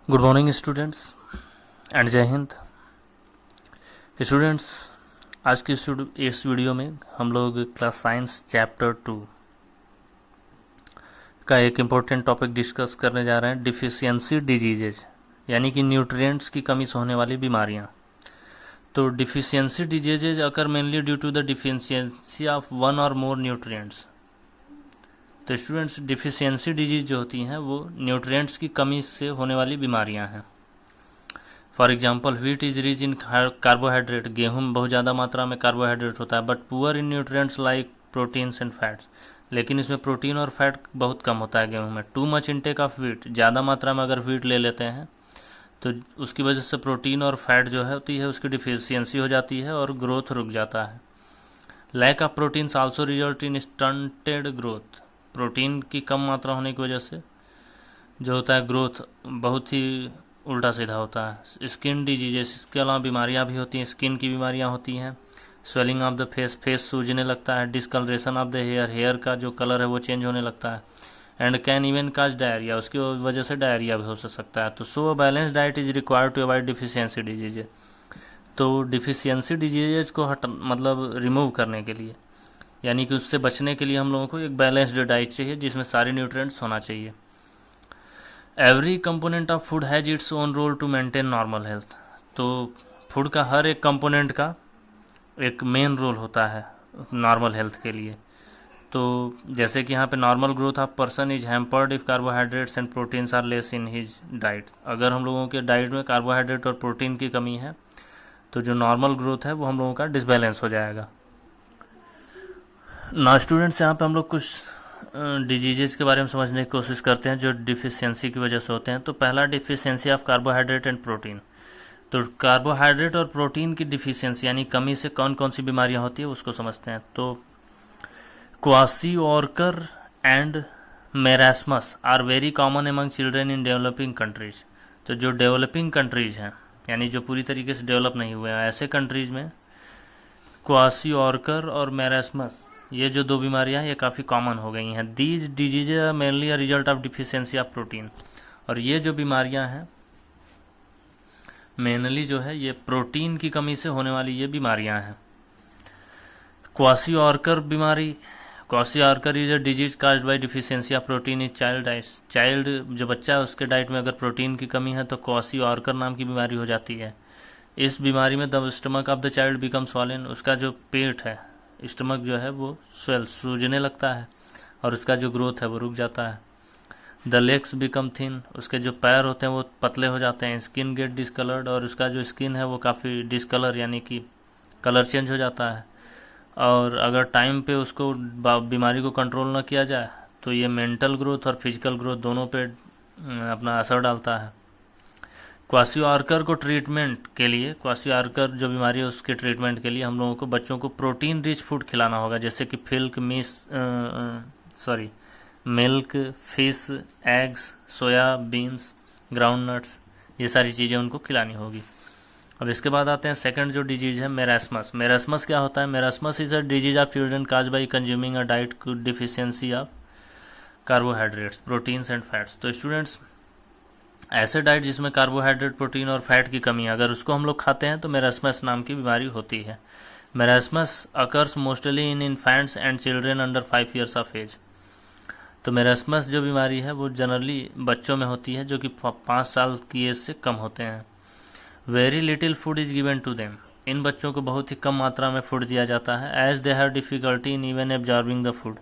Good morning students and जय Hind. Students, आज की इस वीडियो में हम लोग क्लास साइंस चैप्टर 2 का एक इम्पोर्टेंट टॉपिक डिस्कस करने जा रहे हैं, डिफिशियंसी डिजीजेज, यानी कि न्यूट्रिएंट्स की कमी से होने वाली बीमारियां। तो deficiency diseases occur mainly due to the deficiency of one और मोर न्यूट्रिएंट्स। तो स्टूडेंट्स, डिफिशियंसी डिजीज जो होती हैं वो न्यूट्रिएंट्स की कमी से होने वाली बीमारियां हैं। For example, wheat is rich in carbohydrate. गेहूं में बहुत ज़्यादा मात्रा में कार्बोहाइड्रेट होता है, but poor in nutrients like proteins and fats. लेकिन इसमें प्रोटीन और फैट बहुत कम होता है गेहूं में। Too much intake of wheat, ज़्यादा मात्रा में अगर व्हीट ले लेते हैं तो उसकी वजह से प्रोटीन और फैट जो है होती है उसकी डिफिशियंसी हो जाती है और ग्रोथ रुक जाता है। Lack of proteins also result in stunted growth. Protein की कम मात्रा होने की वजह से जो होता है ग्रोथ बहुत ही उल्टा सीधा होता है। स्किन डिजीजेस, इसके अलावा बीमारियां भी होती हैं, स्किन की बीमारियां होती हैं। Swelling of the face, face सूजने लगता है। Discolouration of the hair, hair का जो कलर है वो चेंज होने लगता है। And can even cause diarrhoea, उसकी वजह से डायरिया भी हो सकता है। तो so balance diet is required to avoid deficiency diseases. तो डिफिशियंसी डिजीजेज को मतलब रिमूव करने के लिए, यानी कि उससे बचने के लिए हम लोगों को एक बैलेंस्ड डाइट चाहिए जिसमें सारे न्यूट्रिएंट्स होना चाहिए। Every component of food has its own role to maintain normal health. तो फूड का हर एक कंपोनेंट का एक मेन रोल होता है नॉर्मल हेल्थ के लिए। तो जैसे कि यहाँ पे normal growth of person is hampered if carbohydrates and proteins are less in his diet. अगर हम लोगों के डाइट में कार्बोहाइड्रेट और प्रोटीन की कमी है तो जो नॉर्मल ग्रोथ है वो हम लोगों का डिसबैलेंस हो जाएगा। ना स्टूडेंट्स, यहाँ पे हम लोग कुछ डिजीजेज के बारे में समझने की कोशिश करते हैं जो डिफिशियंसी की वजह से होते हैं। तो पहला, deficiency of carbohydrate and protein. तो कार्बोहाइड्रेट और प्रोटीन की डिफिशियंसी यानी कमी से कौन कौन सी बीमारियां होती है उसको समझते हैं। तो kwashiorkor and marasmus are very common among children in developing countries. तो जो डेवलपिंग कंट्रीज हैं, यानी जो पूरी तरीके से डेवलप नहीं हुए हैं, ऐसे कंट्रीज में क्वासिओर्कर और मेरास्मस, ये जो दो बीमारियां हैं ये काफ़ी कॉमन हो गई हैं। These diseases are mainly a result of deficiency of protein. और ये जो बीमारियां हैं मेनली जो है ये प्रोटीन की कमी से होने वाली ये बीमारियां हैं। क्वासिओर्कर बीमारी, kwashiorkor is a disease caused by deficiency of protein in child diet. Child जो बच्चा है उसके डाइट में अगर प्रोटीन की कमी है तो क्वासिओर्कर नाम की बीमारी हो जाती है। इस बीमारी में the stomach of the child become swollen. उसका जो पेट है, स्टमक जो है वो सूजने लगता है और उसका जो ग्रोथ है वो रुक जाता है। द लेग्स बिकम थिन, उसके जो पैर होते हैं वो पतले हो जाते हैं। स्किन गेट डिसकलर्ड, और उसका जो स्किन है वो काफ़ी डिसकलर यानी कि कलर चेंज हो जाता है। और अगर टाइम पे उसको बीमारी को कंट्रोल ना किया जाए तो ये मेंटल ग्रोथ और फिजिकल ग्रोथ दोनों पे अपना असर डालता है। क्वासिओर्कर को ट्रीटमेंट के लिए, क्वासिओर्कर जो बीमारी है उसके ट्रीटमेंट के लिए हम लोगों को बच्चों को प्रोटीन रिच फूड खिलाना होगा, जैसे कि मिल्क, फिश, एग्स, सोया बीन्स, ग्राउंड नट्स, ये सारी चीज़ें उनको खिलानी होगी। अब इसके बाद आते हैं सेकंड जो डिजीज है, मेरास्मस। मेरास्मस क्या होता है? Marasmus is a disease of children cause by consuming a diet deficiency of carbohydrates, proteins and fats. तो स्टूडेंट्स, ऐसे डाइट जिसमें कार्बोहाइड्रेट, प्रोटीन और फैट की कमी है, अगर उसको हम लोग खाते हैं तो मेरास्मस नाम की बीमारी होती है। Marasmus occurs mostly in infants and children under 5 years of age. तो मेरास्मस जो बीमारी है वो जनरली बच्चों में होती है जो कि 5 साल की एज से कम होते हैं। Very little food is given to them. इन बच्चों को बहुत ही कम मात्रा में फूड दिया जाता है। As they have difficulty in even absorbing the food,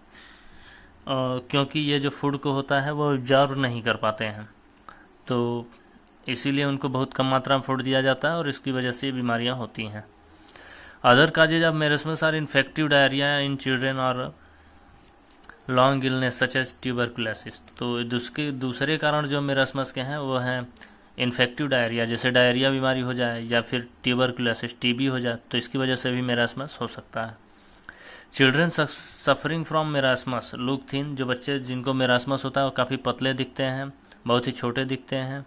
क्योंकि ये जो फूड को होता है वो एब्जॉर्ब नहीं कर पाते हैं, तो इसीलिए उनको बहुत कम मात्रा में फूड दिया जाता है और इसकी वजह से ये बीमारियाँ होती हैं। Other causes of marasmus are infective diarrhoea in children और long illness such as tuberculosis. तो दूसरे कारण जो मेरास्मस के हैं वो हैं इन्फेक्टिव डायरिया, जैसे डायरिया बीमारी हो जाए या फिर ट्यूबरकुलोसिस, टीबी हो जाए, तो इसकी वजह से भी मेरास्मस हो सकता है। Children suffering from marasmus look thin. जो बच्चे जिनको मेरास्मस होता है वो काफ़ी पतले दिखते हैं, बहुत ही छोटे दिखते हैं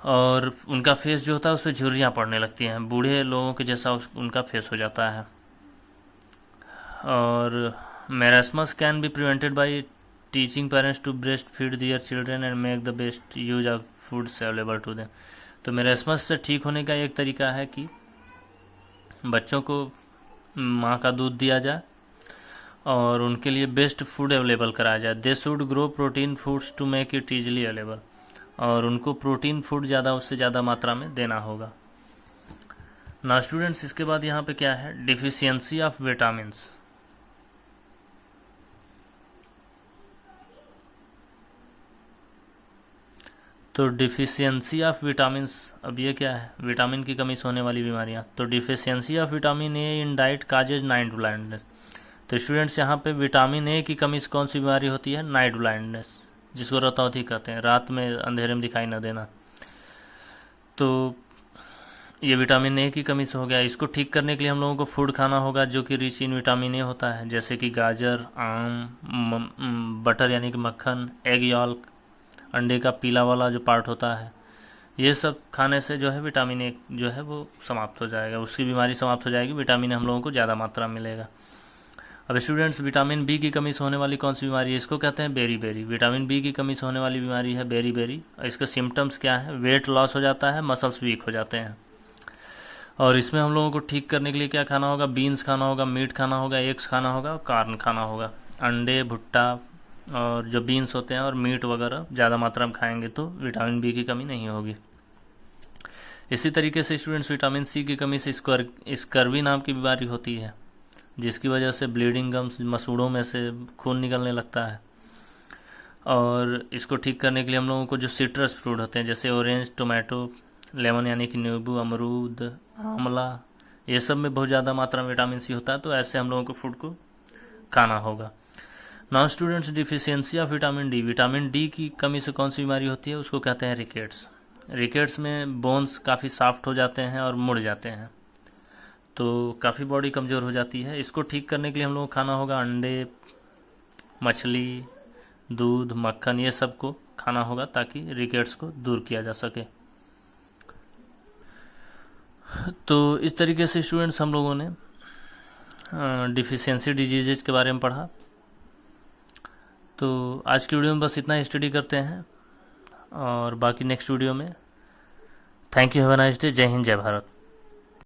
और उनका फेस जो होता है उस पर झुर्रियाँ पड़ने लगती हैं, बूढ़े लोगों के जैसा उनका फेस हो जाता है। और marasmus can be prevented by teaching parents to breast feed their children and make the best use of foods available to them. तो मेरेस्मस से ठीक होने का एक तरीका है कि बच्चों को माँ का दूध दिया जाए और उनके लिए बेस्ट फूड अवेलेबल कराया जाए। They should grow protein foods to make it easily available, और उनको प्रोटीन फूड ज़्यादा उससे ज़्यादा मात्रा में देना होगा। ना स्टूडेंट्स, इसके बाद यहाँ पे क्या है, डिफिशियंसी ऑफ विटामिन्स। तो डिफिशियंसी ऑफ विटामिन्स, अब ये क्या है, विटामिन की कमी से होने वाली बीमारियाँ। तो deficiency of vitamin A in diet causes night blindness. तो स्टूडेंट्स, यहाँ पे विटामिन ए की कमी से कौन सी बीमारी होती है, नाइट ब्लाइंडनेस, जिसको रतौंधी कहते हैं, रात में अंधेरे में दिखाई न देना। तो ये विटामिन ए की कमी से हो गया। इसको ठीक करने के लिए हम लोगों को फूड खाना होगा जो कि रिच इन विटामिन ए होता है, जैसे कि गाजर, आम, बटर यानी कि मक्खन, एग यॉल्क, अंडे का पीला वाला जो पार्ट होता है, ये सब खाने से जो है विटामिन ए जो है वो समाप्त हो जाएगा, उसकी बीमारी समाप्त हो जाएगी, विटामिन हम लोगों को ज़्यादा मात्रा में मिलेगा। अब स्टूडेंट्स, विटामिन बी की कमी से होने वाली कौन सी बीमारी है, इसको कहते हैं बेरी बेरी। विटामिन बी की कमी से होने वाली बीमारी है बेरी बेरी। इसके सिम्टम्स क्या है, वेट लॉस हो जाता है, मसल्स वीक हो जाते हैं। और इसमें हम लोगों को ठीक करने के लिए क्या खाना होगा, बीन्स खाना होगा, मीट खाना होगा, एग्स खाना होगा, कार्न खाना होगा। अंडे, भुट्टा और जो बीन्स होते हैं और मीट वगैरह ज़्यादा मात्रा में खाएंगे तो विटामिन बी की कमी नहीं होगी। इसी तरीके से स्टूडेंट्स, विटामिन सी की कमी से स्कर्वी नाम की बीमारी होती है, जिसकी वजह से ब्लीडिंग गम्स, मसूड़ों में से खून निकलने लगता है। और इसको ठीक करने के लिए हम लोगों को जो सिट्रस फ्रूट होते हैं, जैसे ऑरेंज, टोमेटो, लेमन यानी कि नींबू, अमरूद, आंवला, ये सब में बहुत ज़्यादा मात्रा में विटामिन सी होता है, तो ऐसे हम लोगों को फूड को खाना होगा। Now students, deficiency of vitamin D. Vitamin D की कमी से कौन सी बीमारी होती है, उसको कहते हैं रिकेट्स। रिकेट्स में बोन्स काफ़ी सॉफ्ट हो जाते हैं और मुड़ जाते हैं, तो काफ़ी बॉडी कमज़ोर हो जाती है। इसको ठीक करने के लिए हम लोग को खाना होगा अंडे, मछली, दूध, मक्खन, ये सब को खाना होगा ताकि रिकेट्स को दूर किया जा सके। तो इस तरीके से स्टूडेंट्स हम लोगों ने डिफिशियंसी डिजीजेज के बारे में पढ़ा। तो आज की वीडियो में बस इतना ही स्टडी करते हैं, और बाकी नेक्स्ट वीडियो में। Thank you, have a nice day. जय हिंद, जय भारत।